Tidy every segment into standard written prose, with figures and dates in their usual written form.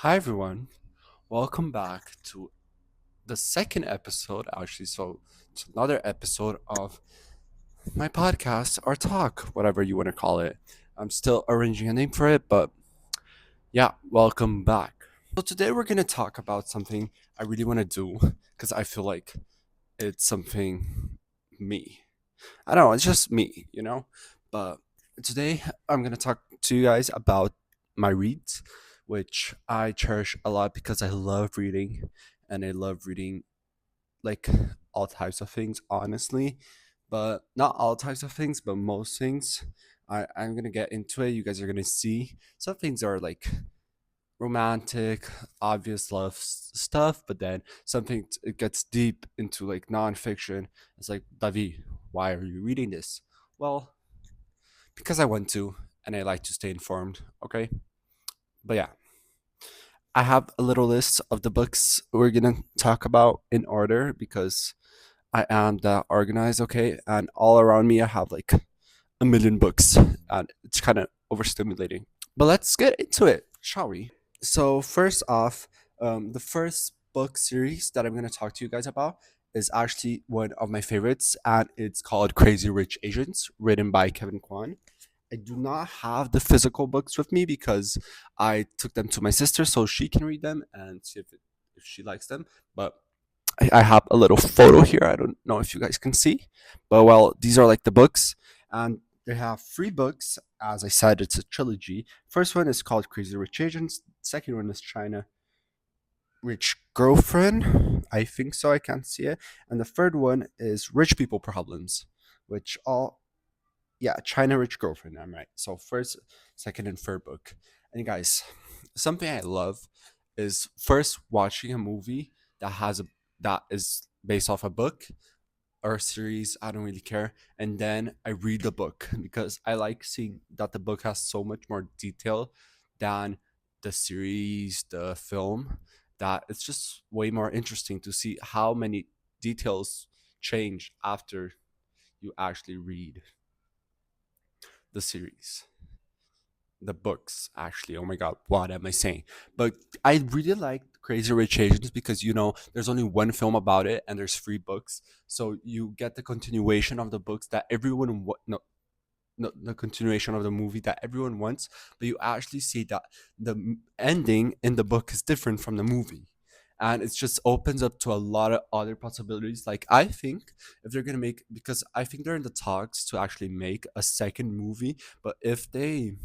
Hi everyone, welcome back to the second episode, actually. So, it's another episode of my podcast or talk, whatever you want to call it. I'm still arranging a name for it, but yeah, welcome back. So, today we're going to talk about something I really want to do because I feel like it's something me. I don't know, it's just me. But today I'm going to talk to you guys about my reads, which I cherish a lot because I love reading and I love reading like all types of things, honestly. But not all types of things, but most things. I'm going to get into it. You guys are going to see some things are like romantic, obvious love stuff, but then something it gets deep into like nonfiction. It's like, Davi, why are you reading this? Well, because I want to, and I like to stay informed. Okay, but yeah, I have a little list of the books we're gonna talk about in order because I am that organized. Okay, and all around me I have like a million books, and it's kind of overstimulating. But let's get into it, shall we? So first off, the first book series that I'm going to talk to you guys about is actually one of my favorites, and it's called Crazy Rich Asians, written by Kevin Kwan. I do not have the physical books with me because I took them to my sister so she can read them and see if she likes them. But I have a little photo here. I don't know if you guys can see, but well, these are like the books, and they have three books. As I said, it's a trilogy. First one is called Crazy Rich Asians. Second one is China Rich Girlfriend. I think so. I can't see it. And the third one is Rich People Problems, which all yeah, China Rich Girlfriend. I'm right. So first, second, and third book. And guys, something I love is first watching a movie that is based off a book or a series. I don't really care, and then I read the book because I like seeing that the book has so much more detail than the series, the film. That it's just way more interesting to see how many details change after you actually read the series, the books actually. Oh my god, what am I saying? But I really like Crazy Rich Asians because there's only one film about it and there's three books, so you get the continuation of the books that everyone no, no, the continuation of the movie that everyone wants, but you actually see that the ending in the book is different from the movie. And it just opens up to a lot of other possibilities. Like, I think if they're gonna make, because I think they're in the talks to actually make a second movie, but if they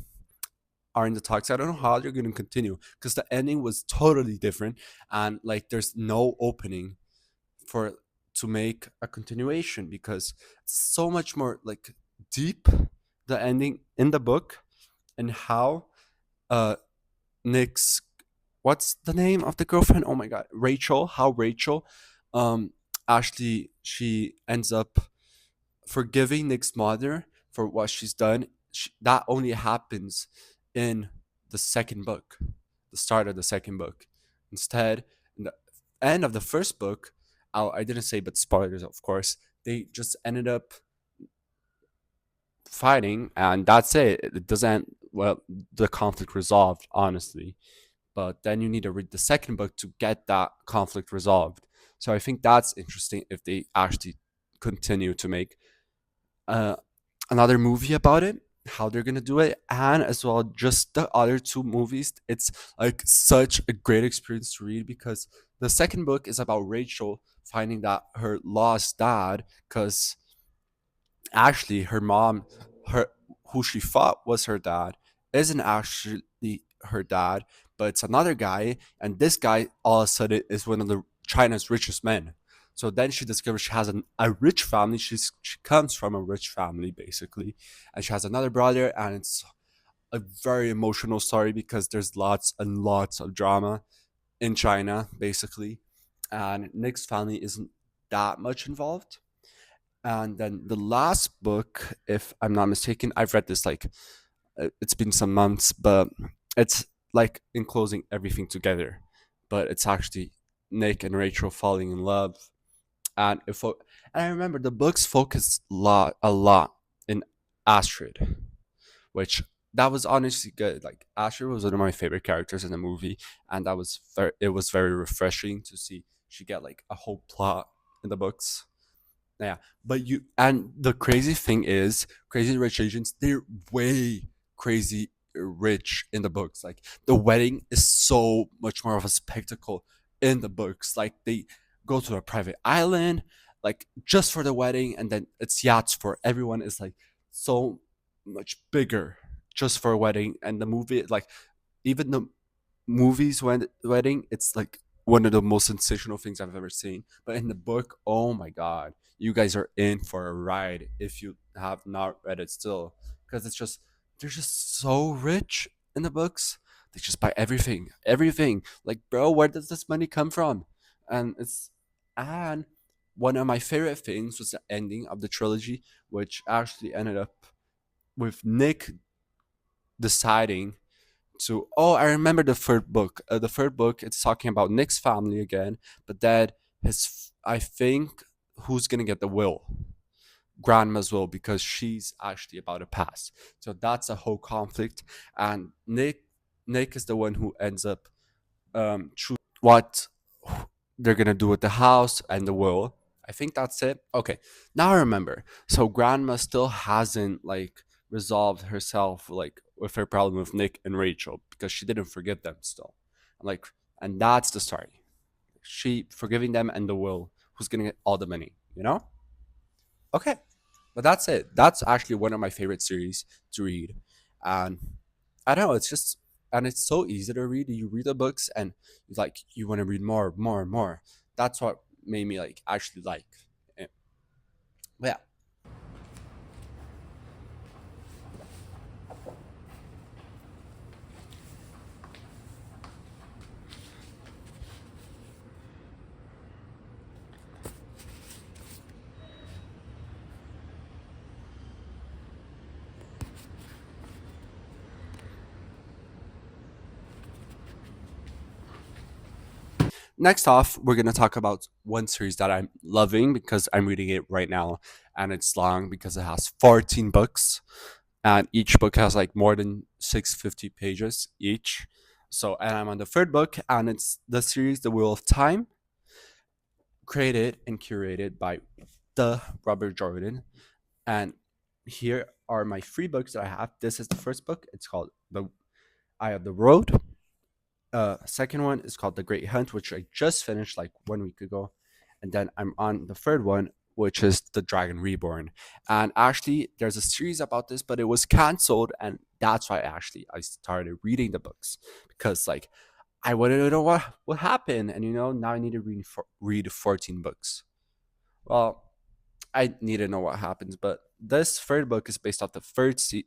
are in the talks. I don't know how they're going to continue because the ending was totally different, and like there's no opening for to make a continuation because it's so much more like deep, the ending in the book, and how uh Nick's, what's the name of the girlfriend? Oh my god, Rachel. How Rachel, um, Ashley, she ends up forgiving Nick's mother for what she's done. That only happens in the second book, the start of the second book. Instead, in the end of the first book, I didn't say, but spoilers, of course, they just ended up fighting, and that's it. It doesn't, well, the conflict resolved, honestly. But then you need to read the second book to get that conflict resolved. So I think that's interesting if they actually continue to make uh, another movie about it, how they're gonna do it, and as well just the other two movies. It's like such a great experience to read because the second book is about Rachel finding that her lost dad, because actually her mom, her who she thought was her dad, isn't actually her dad, but it's another guy, and this guy all of a sudden is one of the China's richest men. So then she discovers she has a rich family. She comes from a rich family basically, and she has another brother, and it's a very emotional story because there's lots and lots of drama in China basically, and Nick's family isn't that much involved. And then the last book, if I'm not mistaken, I've read this like it's been some months, but it's like enclosing everything together. But it's actually Nick and Rachel falling in love, and and I remember the books focus a lot in Astrid, which that was honestly good. Like Asher was one of my favorite characters in the movie, and it was very refreshing to see she get like a whole plot in the books. Yeah, but you and the crazy thing is, Crazy Rich Asians, they're way crazy rich in the books. Like the wedding is so much more of a spectacle in the books. Like they go to a private island, like just for the wedding, and then it's yachts for everyone. Is like so much bigger just for a wedding, and the movie, like even the movies when wedding, it's like one of the most sensational things I've ever seen. But in the book, oh my god, you guys are in for a ride if you have not read it still, because it's just they're just so rich in the books. They just buy everything, everything. Like, bro, where does this money come from? And it's and one of my favorite things was the ending of the trilogy, which actually ended up with Nick deciding to, oh, I remember the third book. The third book, it's talking about Nick's family again, but then I think, who's gonna get the will? Grandma's will, because she's actually about to pass. So that's a whole conflict, and Nick is the one who ends up choosing what they're gonna do with the house and the will. I think that's it. Okay, now I remember. So grandma still hasn't like resolved herself like with her problem with Nick and Rachel, because she didn't forgive them still. Like, and that's the story. She forgiving them and the will. Who's gonna get all the money? You know? Okay, but that's it. That's actually one of my favorite series to read, and I don't know. It's just, and it's so easy to read. You read the books and like you want to read more, more, and more. That's what made me like actually like it. But yeah. Next off, we're gonna talk about one series that I'm loving because I'm reading it right now, and it's long because it has 14 books, and each book has like more than 650 pages each. So, and I'm on the third book, and it's the series The Wheel of Time, created and curated by the Robert Jordan. And here are my three books that I have. This is the first book. It's called The Eye of the Road. Second one is called The Great Hunt, which I just finished like 1 week ago. And then I'm on the third one, which is The Dragon Reborn. And actually, there's a series about this, but it was canceled, and that's why actually I started reading the books, because like I wanted to know what happened, and now I need to read 14 books. Well, I need to know what happens, but this third book is based off the third season,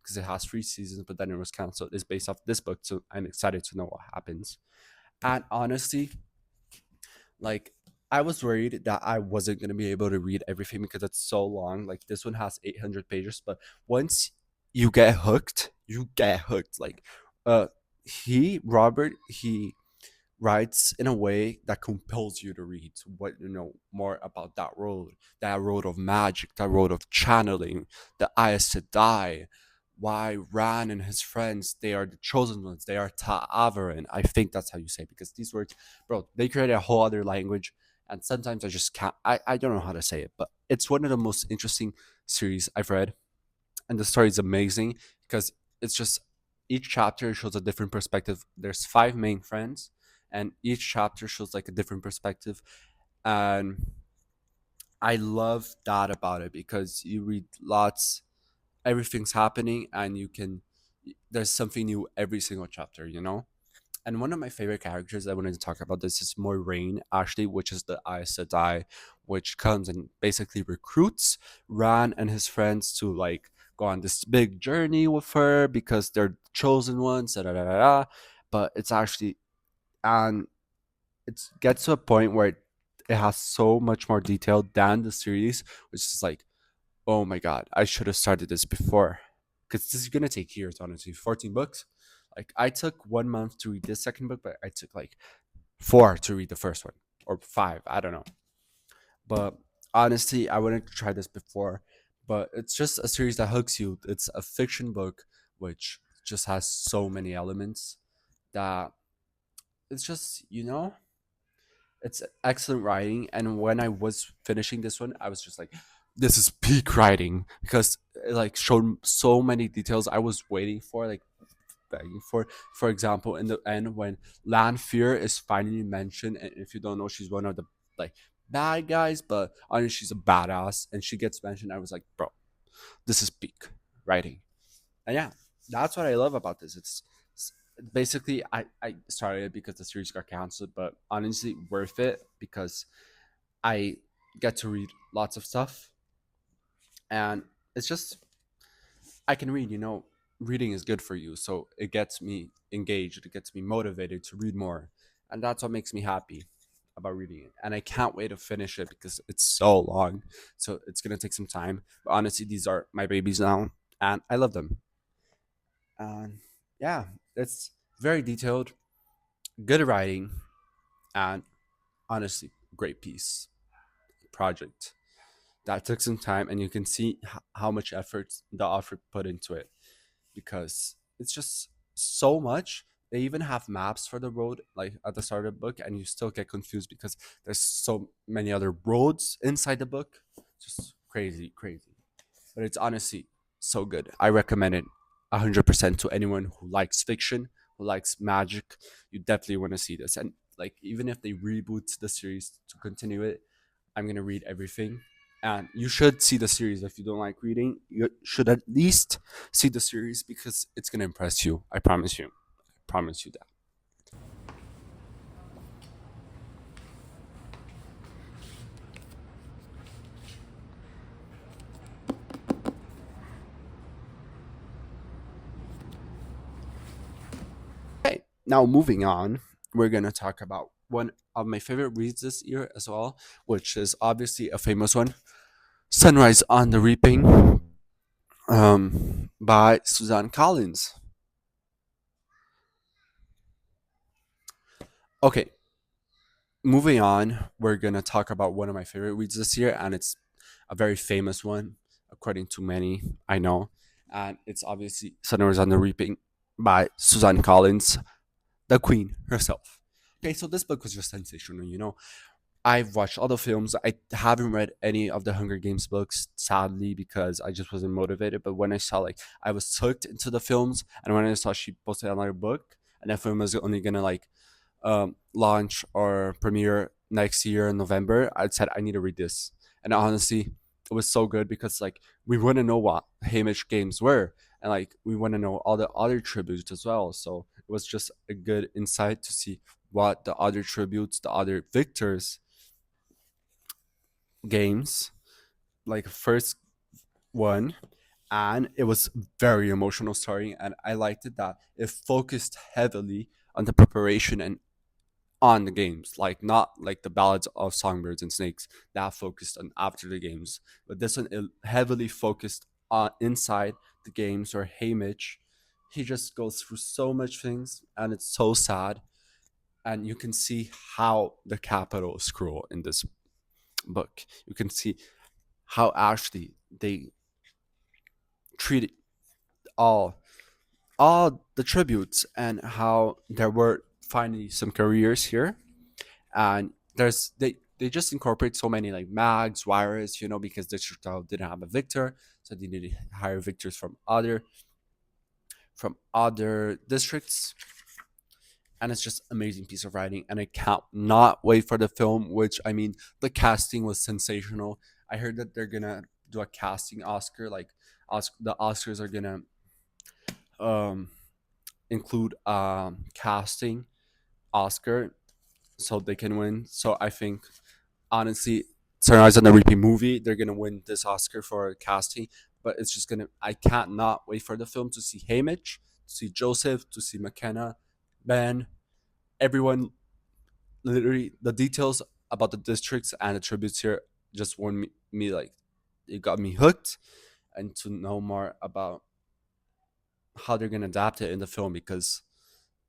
because it has 3 seasons, but then it was canceled. It's based off this book, so I'm excited to know what happens. And honestly, like I was worried that I wasn't gonna be able to read everything because it's so long. Like this one has 800 pages, but once you get hooked. Like, uh, he writes in a way that compels you to read what more about that road of magic, that road of channeling, the Aes Sedai, why Ran and his friends, they are the chosen ones, they are Ta'avarin. I think that's how you say it, because these words, bro, they created a whole other language, and sometimes I just can't, I don't know how to say it, but it's one of the most interesting series I've read, and the story is amazing because it's just each chapter shows a different perspective. There's five main friends, and each chapter shows like a different perspective, and I love that about it because you read lots, everything's happening, and there's something new every single chapter. And one of my favorite characters I wanted to talk about this is Moiraine, actually, which is the Aes Sedai, which comes and basically recruits Ran and his friends to like go on this big journey with her because they're chosen ones. Da, da, da, da, da. But it's actually, and it gets to a point where it has so much more detail than the series, which is like, oh my god, I should have started this before, because this is gonna take years. Honestly, 14 books. Like I took 1 month to read this second book, but I took like 4 to read the first one, or 5. I don't know. But honestly, I wanted to try this before. but it's just a series that hooks you. It's a fiction book which just has so many elements that it's just, it's excellent writing. And when I was finishing this one, I was just like, this is peak writing because it like showed so many details I was waiting for, like begging for. For example, in the end when Lanfear is finally mentioned, and if you don't know, she's one of the like bad guys, but honestly she's a badass and she gets mentioned. I was like, bro, this is peak writing. And yeah, that's what I love about this. It's basically I started it because the series got canceled, but honestly worth it because I get to read lots of stuff, and it's just I can read. Reading is good for you, so it gets me engaged. It gets me motivated to read more, and that's what makes me happy about reading it. And I can't wait to finish it because it's so long. So it's gonna take some time. But honestly, these are my babies now, and I love them. And yeah, it's very detailed, good writing, and honestly, great piece project that took some time, and you can see how much effort the author put into it because it's just so much. They even have maps for the road, like at the start of the book, and you still get confused because there's so many other roads inside the book. Just crazy, crazy. But it's honestly so good. I recommend it 100% to anyone who likes fiction, who likes magic. You definitely want to see this. And like, even if they reboot the series to continue it, I'm gonna read everything. And you should see the series if you don't like reading. You should at least see the series because it's gonna impress you. I promise you. I promise you that. Okay, now moving on, we're gonna talk about one of my favorite reads this year as well, which is obviously a famous one, "Sunrise on the Reaping," by Suzanne Collins. Okay, moving on, we're gonna talk about one of my favorite reads this year, and it's a very famous one, according to many I know, and it's obviously "Sunrise on the Reaping" by Suzanne Collins, the Queen herself. Okay, so this book was just sensational. I've watched all the films. I haven't read any of the Hunger Games books, sadly, because I just wasn't motivated. But when I saw, like, I was hooked into the films, and when I saw she posted another book, and that film was only gonna like launch or premiere next year in November, I said I need to read this. And honestly, it was so good because like we want to know what Hamish games were, and like we want to know all the other tributes as well. So it was just a good insight to see what the other tributes, the other victors games, like first one, and it was very emotional story, and I liked it that it focused heavily on the preparation and on the games, like not like the ballads of songbirds and snakes that focused on after the games, but this one it heavily focused on inside the games where Hamish, he just goes through so much things and it's so sad, and you can see how the capital is cruel in this book. You can see how actually they treated all all the tributes and how there were finally some careers here, and they just incorporate so many like mags, wires, because District 12 didn't have a victor, so they needed to hire victors from other districts, and it's just amazing piece of writing, and I can't not wait for the film. Which I mean, the casting was sensational. I heard that they're gonna do a casting Oscar, like the Oscars are gonna um include casting Oscar so they can win. So I think honestly, Sunrise on the Reaping movie, they're gonna win this Oscar for casting. But it's just gonna I can't not wait for the film to see Hamish, to see Joseph, to see McKenna, Ben, everyone. Literally, the details about the districts and the tributes here just won me like it got me hooked, and to know more about how they're gonna adapt it in the film because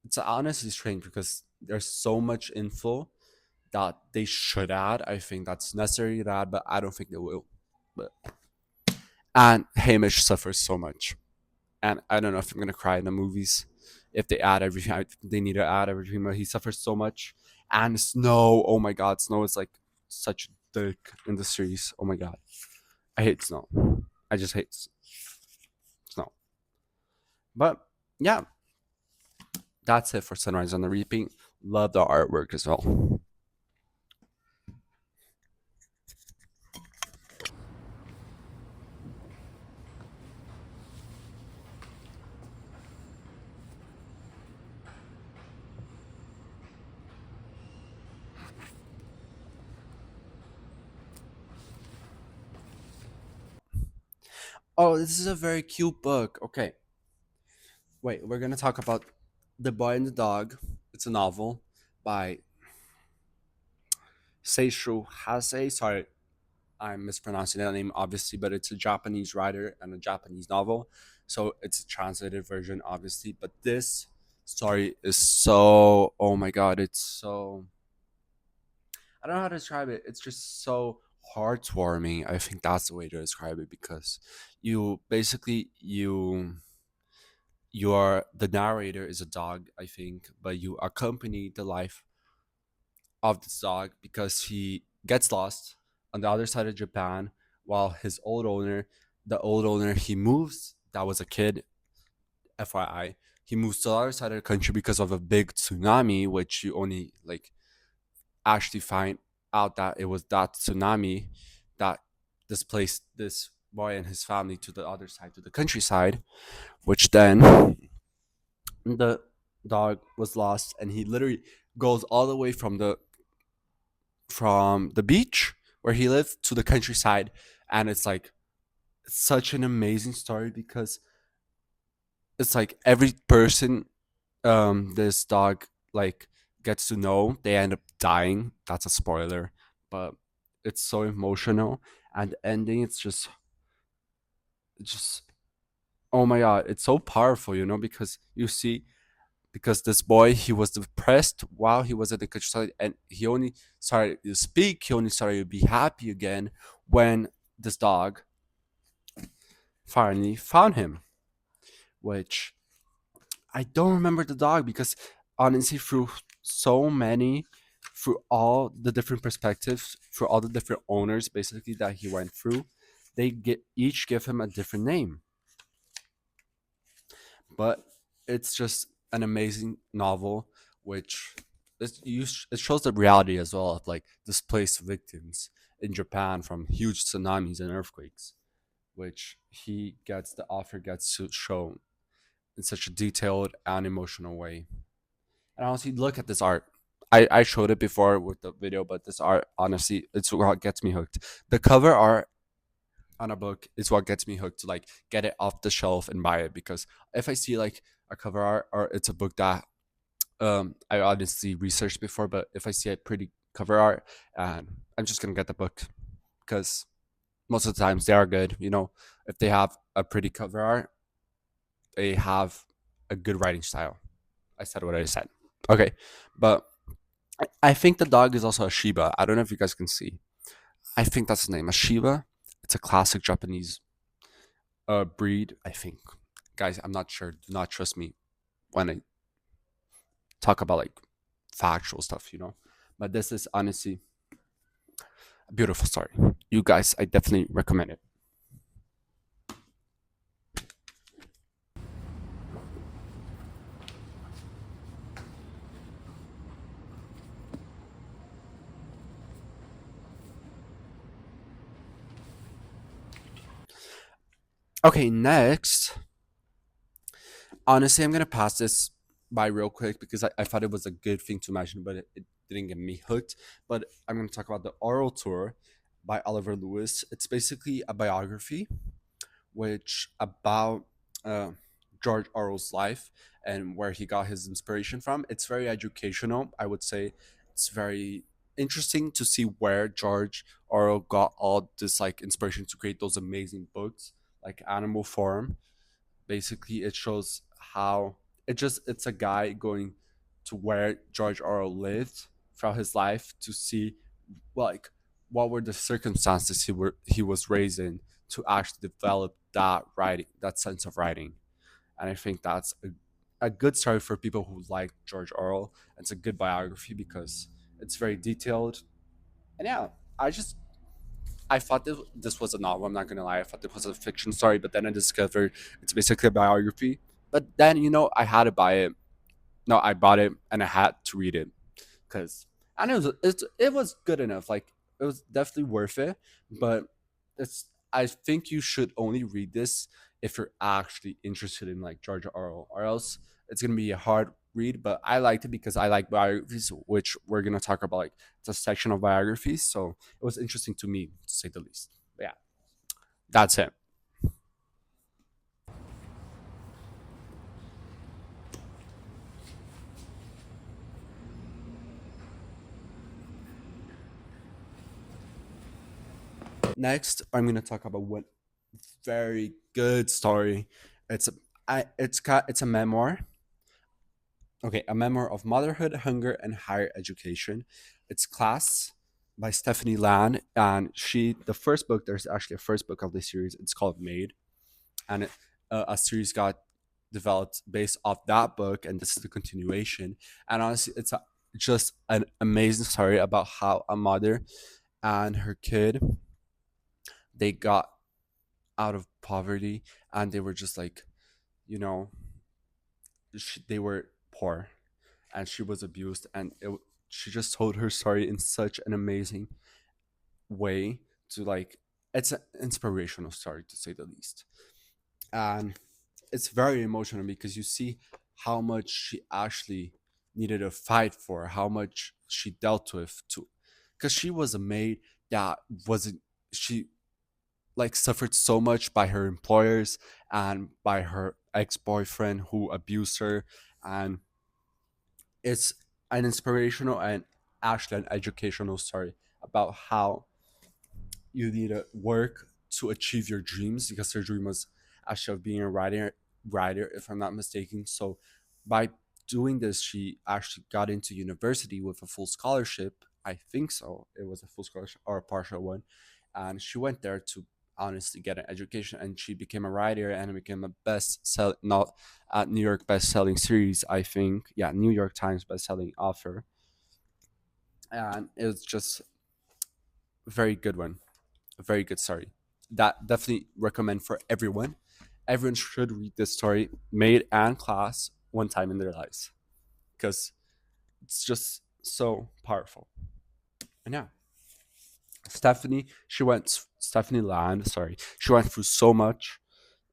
it's honestly strange because there's so much info that they should add. I think that's necessary to add, but I don't think they will. But And Hamish suffers so much. And I don't know if I'm gonna cry in the movies if they add everything. They need to add everything, but he suffers so much. And Snow, oh my god, Snow is like such a dick in the series. Oh my god, I hate Snow. I just hate Snow. But yeah, that's it for Sunrise on the Reaping. Love the artwork as well. Oh, this is a very cute book. Okay, wait, we're gonna talk about The Boy and the Dog. It's a novel by Seishu Hase. Sorry, I'm mispronouncing that name, obviously, but it's a Japanese writer and a Japanese novel. So it's a translated version, obviously. But this story is so, oh my God, it's so, I don't know how to describe it. It's just so heartwarming. I think that's the way to describe it because you basically, you are the narrator is a dog, I think, but you accompany the life of this dog because he gets lost on the other side of Japan while his old owner, the old owner, he moves. That was a kid, FYI. He moves to the other side of the country because of a big tsunami, which you only like actually find out that it was that tsunami that displaced this boy and his family to the other side, to the countryside, which then the dog was lost and he literally goes all the way from the beach where he lived to the countryside, and it's like such an amazing story because it's like every person this dog like gets to know, they end up dying. That's a spoiler, but it's so emotional, and the ending, it's just oh my god, it's so powerful, because you see, because this boy, he was depressed while he was at the countryside, and he only started to speak, he only started to be happy again when this dog finally found him, which I don't remember the dog because honestly, through all the different perspectives, through all the different owners basically that he went through, they get each give him a different name. But it's just an amazing novel, which it shows the reality as well of like displaced victims in Japan from huge tsunamis and earthquakes, which the author gets to show in such a detailed and emotional way. And honestly, look at this art. I showed it before with the video, but this art, honestly, it's what gets me hooked. The cover art on a book is what gets me hooked to like get it off the shelf and buy it, because if I see like a cover art or it's a book that I honestly researched before, but if I see a pretty cover art, and I'm just gonna get the book because most of the times they are good. If they have a pretty cover art, they have a good writing style. I said what I said. Okay, but I think the dog is also a Shiba. I don't know if you guys can see. I think that's the name, a Shiba. It's a classic Japanese breed, I think. Guys, I'm not sure. Do not trust me when I talk about like factual stuff. But this is honestly a beautiful story. You guys, I definitely recommend it. Okay, next. Honestly, I'm gonna pass this by real quick because I thought it was a good thing to mention, but it didn't get me hooked. But I'm gonna talk about the Oral Tour by Oliver Lewis. It's basically a biography which about uh, George Orwell's life and where he got his inspiration from. It's very educational, I would say. It's very interesting to see where George Orwell got all this like inspiration to create those amazing books like Animal Farm. Basically, it shows how it's a guy going to where George Orwell lived throughout his life to see like what were the circumstances he was raised in to actually develop that writing, that sense of writing. And I think that's a good story for people who like George Orwell. It's a good biography because it's very detailed. And yeah, I just I thought this was a novel. I'm not gonna lie. I thought it was a fiction story, but then I discovered it's basically a biography. But then I had to buy it. No, I bought it and I had to read it because I know it was good enough. Like it was definitely worth it. But it's I think you should only read this if you're actually interested in like George Orwell, or else it's gonna be a hard read. But I liked it because I like biographies, which we're gonna talk about. Like it's a section of biographies, so it was interesting to me to say the least. But yeah, that's it. Next, I'm gonna talk about one very good story. It's a it's a memoir. Okay, a memoir of motherhood, hunger, and higher education. It's Class by Stephanie Lan, and the first book. There's actually a first book of this series. It's called Made, and a series got developed based off that book, and this is the continuation. And honestly, just an amazing story about how a mother and her kid they got out of poverty, and they were just like, you know, they were poor and she was abused, and she just told her story in such an amazing way to like it's an inspirational story to say the least. And it's very emotional because you see how much she actually needed to fight for, how much she dealt with to because she was a maid that wasn't she like suffered so much by her employers and by her ex-boyfriend who abused her. And it's an inspirational and actually an educational story about how you need to work to achieve your dreams because her dream was actually of being a writer if I'm not mistaken. So by doing this she actually got into university with a full scholarship. I think so, it was a full scholarship or a partial one, and she went there to honestly get an education, and she became a writer and became a best sell not New York best selling series, I think. Yeah, New York Times best selling author. And it was just a very good one, a very good story that definitely recommend for everyone. Everyone should read this story, Made and Class, one time in their lives because it's just so powerful. And yeah, Stephanie Land, sorry, she went through so much,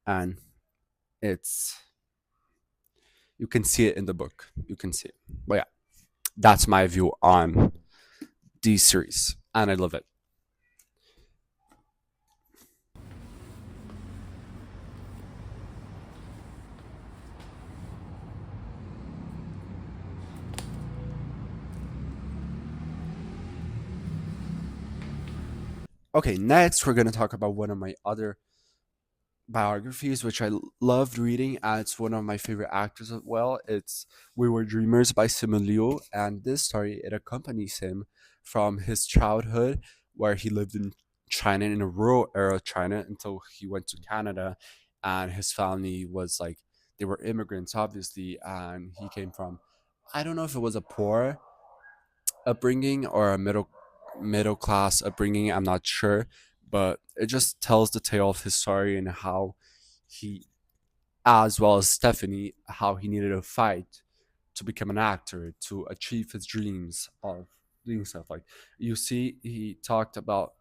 and it's you can see it in the book. You can see it. But yeah, that's my view on these series, and I love it. Okay, next we're gonna talk about one of my other biographies, which loved reading. And it's one of my favorite actors as well. It's We Were Dreamers by Simon Liu, and this story it accompanies him from his childhood, where he lived in China in a rural area of China until he went to Canada, and his family was like they were immigrants, obviously, and he came from I don't know if it was a poor upbringing or a middle class upbringing. I'm not sure, but it just tells the tale of his story and how he, as well as Stephanie, how he needed to fight to become an actor to achieve his dreams of doing stuff. Like you see, he talked about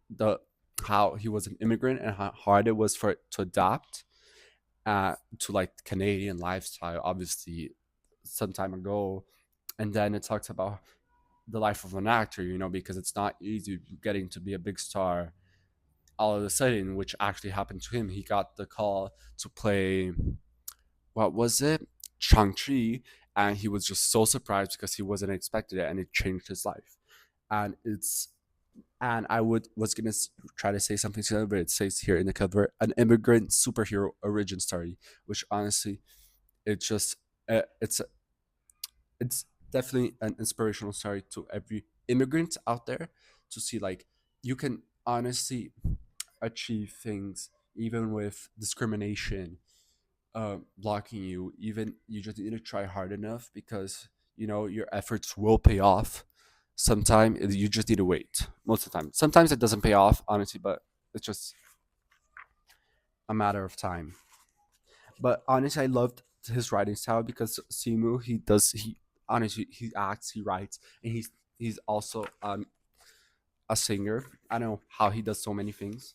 the how he was an immigrant and how hard it was for it to adapt to like Canadian lifestyle, obviously some time ago. And then it talks about the life of an actor, because it's not easy getting to be a big star all of a sudden, which actually happened to him. He got the call to play, what was it? Shang-Chi, and he was just so surprised because he wasn't expected it, and it changed his life. And I was gonna try to say something similar, but it says here in the cover, an immigrant superhero origin story, which honestly, it just it's it's definitely an inspirational story to every immigrant out there to see like you can honestly achieve things even with discrimination blocking you. Even you just need to try hard enough because your efforts will pay off. Sometimes you just need to wait. Most of the time, sometimes it doesn't pay off, honestly, but it's just a matter of time. But honestly, I loved his writing style because Simu, he honestly he acts, he writes, and he's also a singer. I don't know how he does so many things,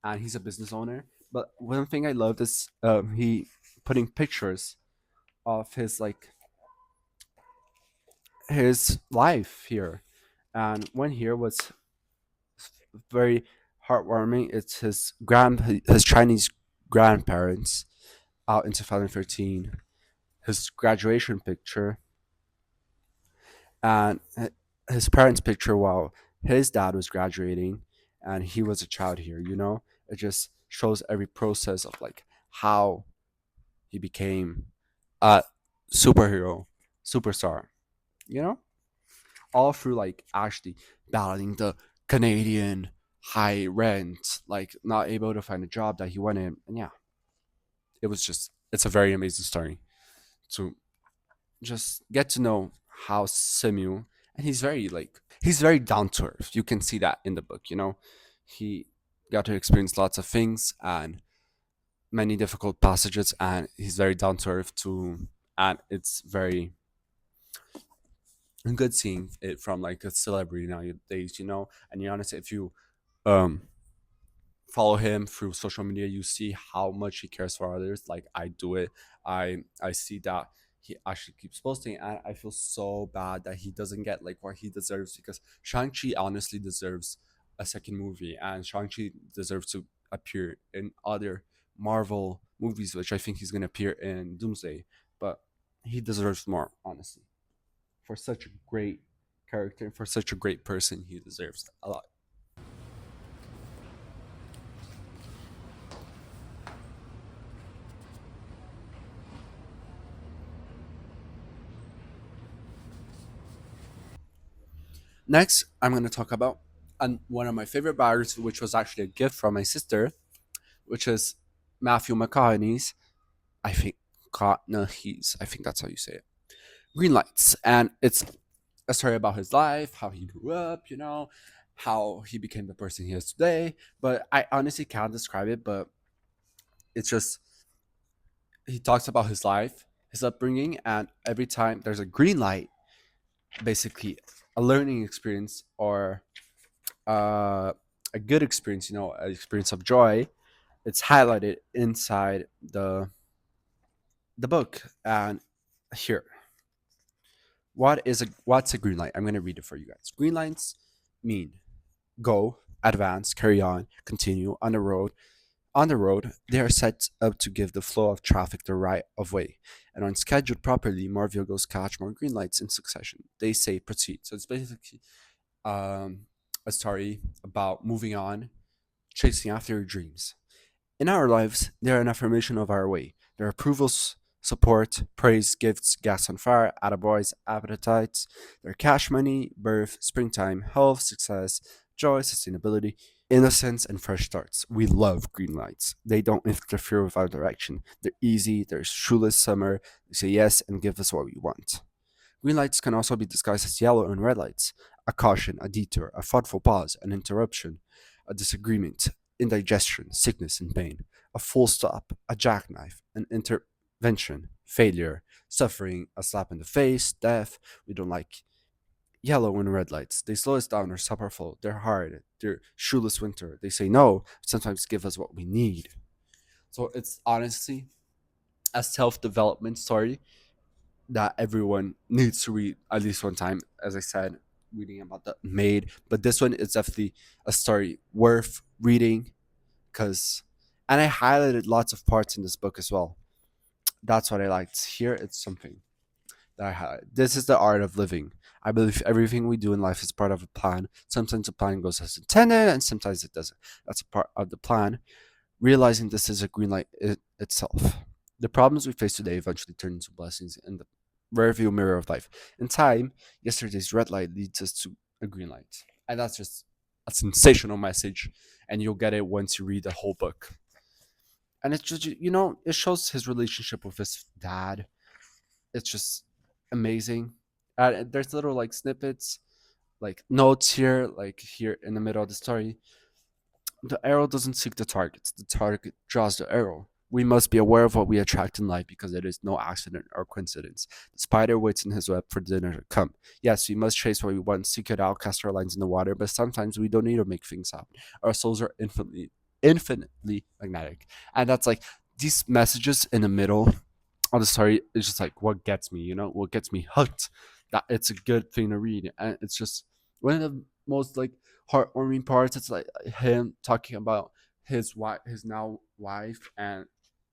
and he's a business owner. But one thing I loved is he putting pictures of his his life here, and one here was very heartwarming. It's his Chinese grandparents out in 2013, his graduation picture, and his parents' picture while his dad was graduating and he was a child here. It just shows every process of how he became a superhero, superstar. You know, all through actually battling the Canadian high rent, not able to find a job that he wanted, and yeah, it's a very amazing story to just get to know how Samuel, and he's very down to earth. You can see that in the book. He got to experience lots of things and many difficult passages, and he's very down to earth too. And it's very good seeing it from a celebrity nowadays. And you honestly, if you um follow him through social media, you see how much he cares for others. Like I do it. I see that he actually keeps posting, and I feel so bad that he doesn't get what he deserves, because Shang-Chi honestly deserves a second movie, and Shang-Chi deserves to appear in other Marvel movies, which I think he's gonna appear in Doomsday. But he deserves more, honestly. For such a great character, for such a great person, he deserves a lot. Next, I'm going to talk about one of my favorite biographies, which was actually a gift from my sister, which is Matthew McConaughey's. I think I think that's how you say it. Green Lights, and it's a story about his life, how he grew up, how he became the person he is today. But I honestly can't describe it. But it's just he talks about his life, his upbringing, and every time there's a green light, basically a learning experience or uh, a good experience, an experience of joy, it's highlighted inside the book. And here, what's a green light? I'm gonna read it for you guys. Green lights mean go, advance, carry on, continue on the road. On the road, they are set up to give the flow of traffic the right of way, and when scheduled properly, more vehicles catch more green lights in succession. They say proceed. So it's basically um, a story about moving on, chasing after your dreams. In our lives, they are an affirmation of our way. Their approvals, support, praise, gifts, gas on fire, attaboys, appetites, their cash money, birth, springtime, health, success, joy, sustainability, innocence, and fresh starts. We love green lights. They don't interfere with our direction. They're easy, they're shoeless summer. They say yes and give us what we want. Green lights can also be disguised as yellow and red lights: a caution, a detour, a thoughtful pause, an interruption, a disagreement, indigestion, sickness, and pain, a full stop, a jackknife, an intervention, failure, suffering, a slap in the face, death. We don't like yellow and red lights. They slow us down or stop our flow. They're hard. They're shoeless winter. They say no, sometimes give us what we need. So it's honestly a self development story that everyone needs to read at least one time. As I said, reading about the maid, but this one is definitely a story worth reading because, and I highlighted lots of parts in this book as well. That's what I liked. Here, it's something that I highlight. This is the art of living. I believe everything we do in life is part of a plan. Sometimes the plan goes as intended, and sometimes it doesn't. That's a part of the plan. Realizing this is a green light itself. The problems we face today eventually turn into blessings in the rearview mirror of life. In time, yesterday's red light leads us to a green light. And that's just a sensational message, and you'll get it once you read the whole book. And it's just, it shows his relationship with his dad. It's just amazing. There's little like snippets, like notes here, like here in the middle of the story. The arrow doesn't seek the target draws the arrow. We must be aware of what we attract in life because it is no accident or coincidence. The spider waits in his web for dinner to come. Yes, we must chase what we want, seek it out, cast our lines in the water, but sometimes we don't need to make things happen. Our souls are infinitely magnetic. And that's like these messages in the middle of the story is just like what gets me, what gets me hooked. That it's a good thing to read. And it's just one of the most like heartwarming parts. It's like him talking about his wife, his now wife, and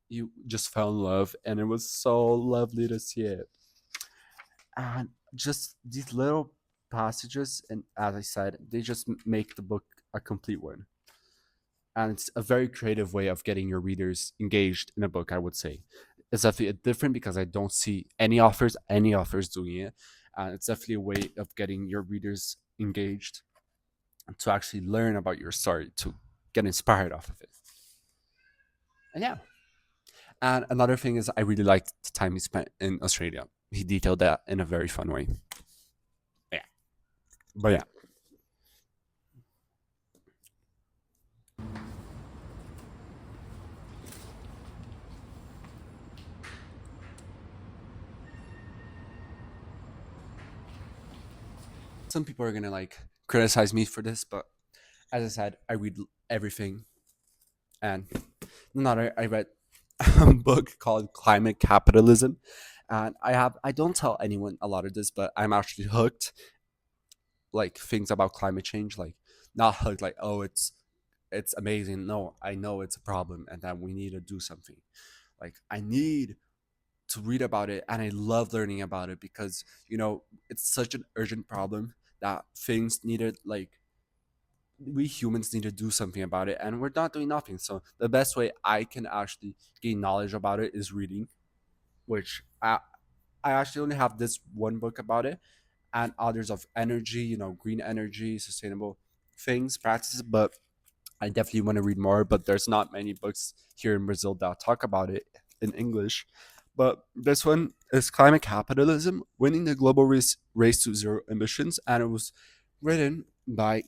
you just fell in love, and it was so lovely to see it. And just these little passages, and as I said, they just make the book a complete one. And it's a very creative way of getting your readers engaged in a book, I would say. It's definitely different because I don't see any authors doing it. And it's definitely a way of getting your readers engaged to actually learn about your story, to get inspired off of it. And yeah. And another thing is I really liked the time he spent in Australia. He detailed that in a very fun way. Yeah. But yeah. Some people are gonna like criticize me for this, but as I said, I read everything. And another, I read a book called Climate Capitalism, and I don't tell anyone a lot of this, but I'm actually hooked. Like things about climate change, like not hooked, like oh it's amazing. No, I know it's a problem and that we need to do something. Like I need to read about it, and I love learning about it because it's such an urgent problem that things needed, like we humans need to do something about it, and we're not doing nothing. So the best way I can actually gain knowledge about it is reading, which I actually only have this one book about it, and others of energy, green energy, sustainable things, practices. But I definitely want to read more. But there's not many books here in Brazil that talk about it in English. But this one is Climate Capitalism: Winning the Global Race to Zero Emissions, and it was written by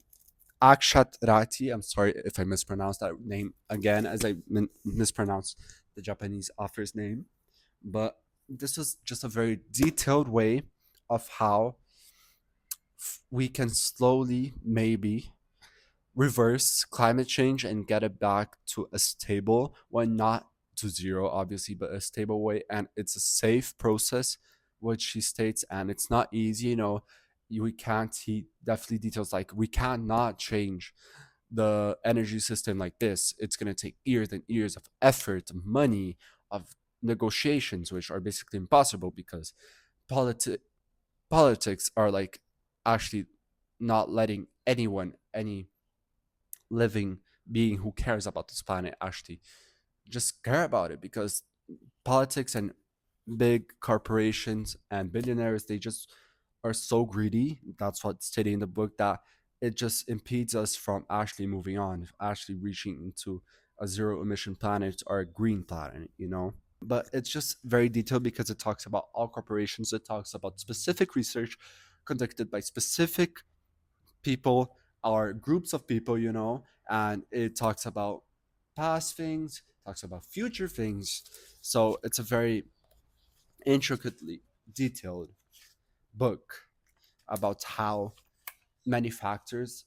Akshat Rati. I'm sorry if I mispronounced that name again, as I mispronounced the Japanese author's name. But this was just a very detailed way of how we can slowly, maybe, reverse climate change and get it back to a stable, well, not to zero, obviously, but a stable way. And it's a safe process, which he states, and it's not easy. We can't, he definitely details like we cannot change the energy system like this. It's going to take years and years of effort, money, of negotiations, which are basically impossible because politi- politics are like actually not letting anyone, any living being who cares about this planet, actually just care about it, because politics and big corporations and billionaires, they just are so greedy. That's what's stated in the book, that it just impedes us from actually moving on, actually reaching into a zero emission planet or a green planet. But it's just very detailed because it talks about all corporations. It talks about specific research conducted by specific people or groups of people, and it talks about past things, talks about future things. So it's a very intricately detailed book about how many factors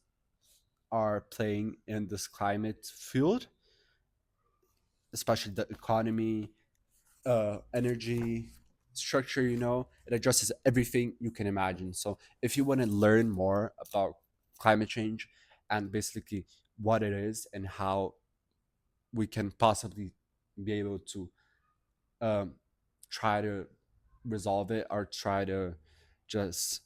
are playing in this climate field, especially the economy, energy, structure. It addresses everything you can imagine. So if you want to learn more about climate change and basically what it is and how we can possibly be able to um, try to resolve it, or try to just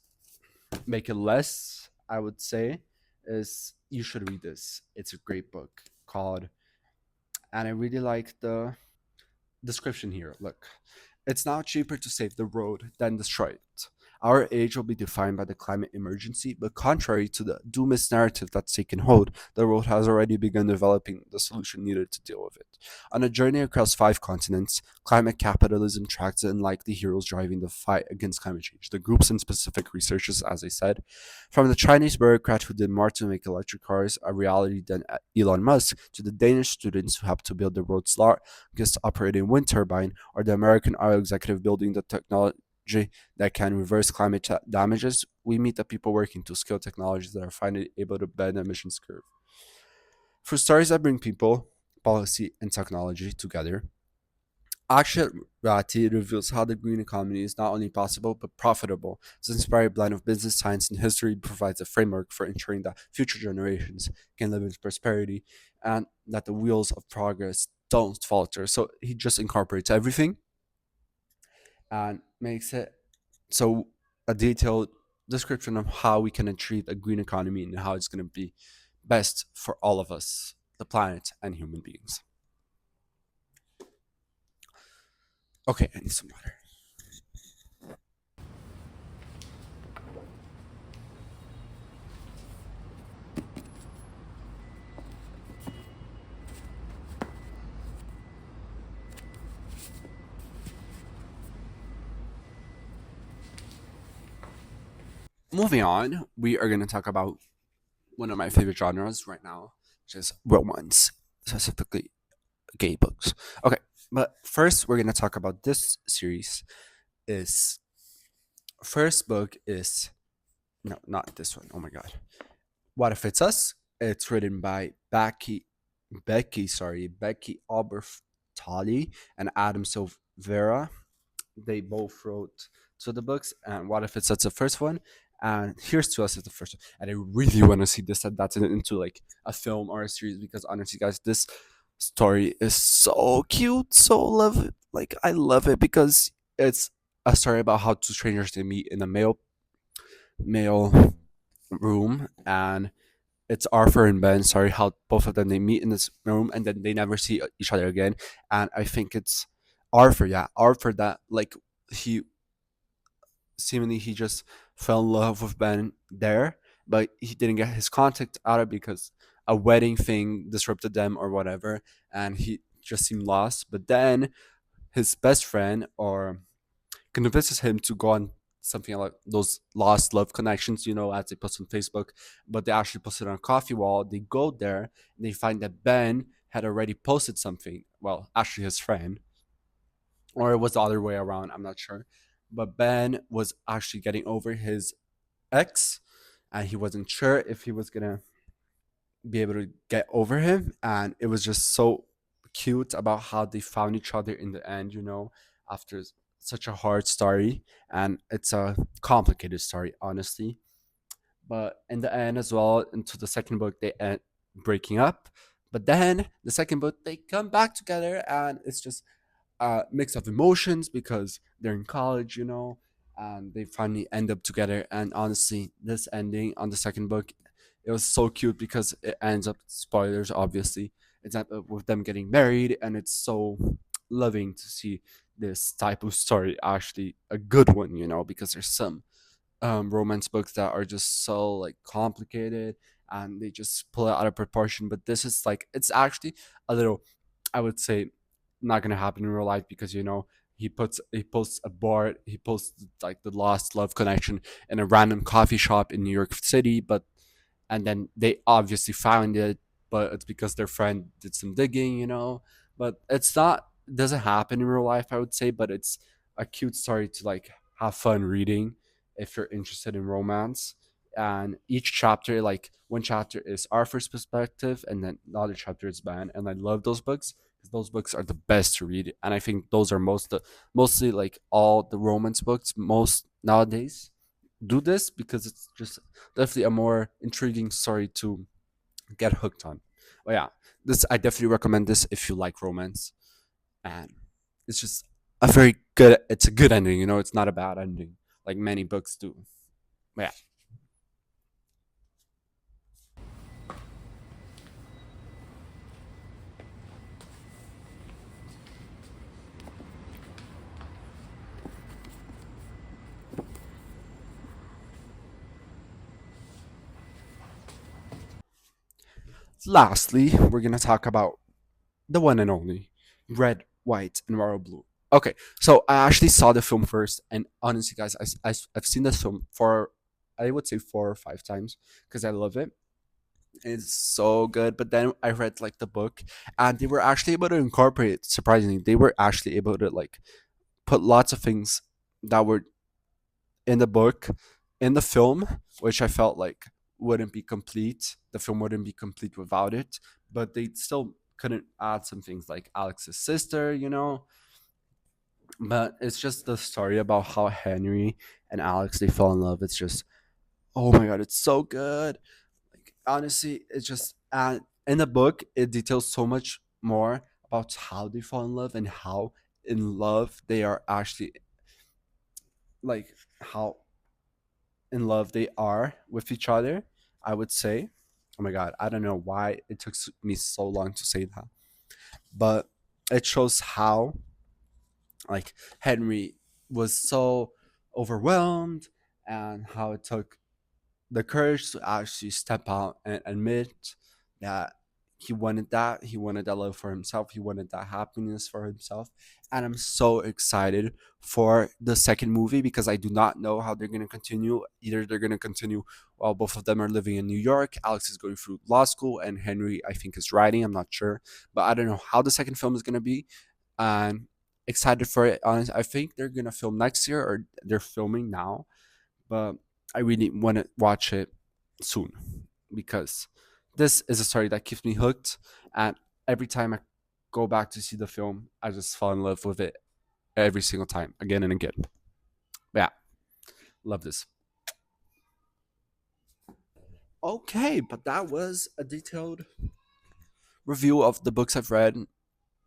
make it less, I would say, is you should read this. It's a great book called, and I really like the description here. Look, it's now cheaper to save the road than destroy it. Our age will be defined by the climate emergency, but contrary to the doomist narrative that's taken hold, the world has already begun developing the solution needed to deal with it. On a journey across 5 continents, climate capitalism tracks the unlikely heroes driving the fight against climate change. The groups and specific researchers, as I said, from the Chinese bureaucrat who did more to make electric cars a reality than Elon Musk, to the Danish students who helped to build the world's largest operating wind turbine, or the American oil executive building the technology that can reverse climate damages, we meet the people working to scale technologies that are finally able to bend the emissions curve. For stories that bring people, policy, and technology together, Akshat Rati reveals how the green economy is not only possible but profitable. This inspired blend of business, science, and history provides a framework for ensuring that future generations can live in prosperity and that the wheels of progress don't falter. So he just incorporates everything and makes it so a detailed description of how we can achieve a green economy and how it's going to be best for all of us, the planet, and human beings. Okay, I need some water. Moving on, we are going to talk about one of my favorite genres right now, which is romance, specifically gay books. Okay, but first we're going to talk about this series. Is first book is no, not this one. Oh my god. What If It's Us? It's written by Becky Albertalli and Adam Silvera. They both wrote two of the books, and What If It's Us the first one, and Here's to Us is the first one. And I really want to see this adapted into like a film or a series because honestly, guys, this story is so cute, so love it. Like I love it because it's a story about how two strangers they meet in a male room, and it's Arthur and Ben. Sorry, how both of them they meet in this room and then they never see each other again. And I think it's Arthur, yeah, Arthur that like he seemingly he just fell in love with Ben there, but he didn't get his contact out of because a wedding thing disrupted them or whatever, and he just seemed lost. But then his best friend or convinces him to go on something like those lost love connections, as they post on Facebook, but they actually posted on a coffee wall. They go there and they find that Ben had already posted something. Well, actually, his friend, or it was the other way around. I'm not sure. But Ben was actually getting over his ex, and he wasn't sure if he was gonna be able to get over him. And it was just so cute about how they found each other in the end, after such a hard story. And it's a complicated story, honestly. But in the end, as well, into the second book, they end breaking up. But then the second book, they come back together, and it's just a mix of emotions because they're in college, and they finally end up together. And honestly, this ending on the second book, it was so cute because it ends up spoilers, obviously. It's up with them getting married, and it's so loving to see this type of story actually a good one, because there's some romance books that are just so like complicated and they just pull it out of proportion. But this is like it's actually a little, I would say, not gonna happen in real life because he posts a board, he posts like the lost love connection in a random coffee shop in New York City, but and then they obviously found it, but it's because their friend did some digging, but it's not, it doesn't happen in real life, I would say, but it's a cute story to like have fun reading if you're interested in romance. And each chapter, like one chapter is Arthur's perspective and then the other chapter is Ben, and I love those books because those books are the best to read, and I think those are mostly like all the romance books most nowadays do this because it's just definitely a more intriguing story to get hooked on. But yeah, this I definitely recommend this if you like romance, and it's just it's a good ending. It's not a bad ending like many books do. But yeah. lastly, we're gonna talk about the one and only Red, White, and Royal Blue. Okay, so I actually saw the film first, and honestly, guys, I've seen this film for, I would say, 4 or 5 times because I love it. It's so good. But then I read like the book, and they were actually able to incorporate. Surprisingly, they were actually able to like put lots of things that were in the book in the film, which I felt like wouldn't be complete. The film wouldn't be complete without it. But they still couldn't add some things like Alex's sister, But it's just the story about how Henry and Alex they fell in love. It's just, oh my god, it's so good. Like honestly, it's just in the book it details so much more about how they fall in love and how in love they are actually, like how in love they are with each other. I would say, oh my god, I don't know why it took me so long to say that, but it shows how like Henry was so overwhelmed and how it took the courage to actually step out and admit that he wanted that. He wanted that love for himself. He wanted that happiness for himself. And I'm so excited for the second movie because I do not know how they're going to continue. Either they're going to continue while both of them are living in New York. Alex is going through law school, and Henry, I think, is writing. I'm not sure. But I don't know how the second film is going to be. And excited for it. Honestly, I think they're going to film next year or they're filming now, but I really want to watch it soon because this is a story that keeps me hooked. And every time I go back to see the film, I just fall in love with it every single time, again and again. Yeah, love this. Okay, but that was a detailed review of the books I've read.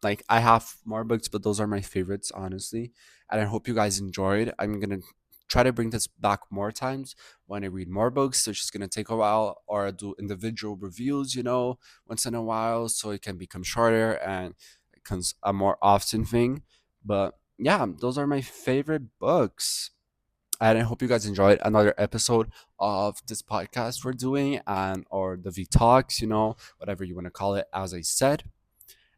Like, I have more books, but those are my favorites, honestly. And I hope you guys enjoyed. I'm gonna try to bring this back more times when I read more books. So it's just gonna take a while, or do individual reviews, once in a while, so it can become shorter and it becomes a more often thing. But yeah, those are my favorite books. And I hope you guys enjoyed another episode of this podcast we're doing, and or the V Talks, whatever you want to call it, as I said.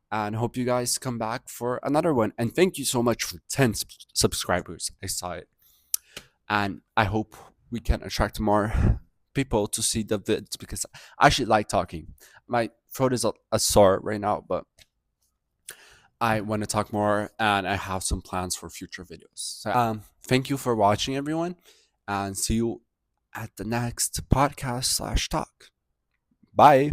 And hope you guys come back for another one. And thank you so much for 10 subscribers. I saw it. And I hope we can attract more people to see the vids because I actually like talking. My throat is a sore right now, but I want to talk more and I have some plans for future videos. So, thank you for watching, everyone, and see you at the next podcast/talk. Bye.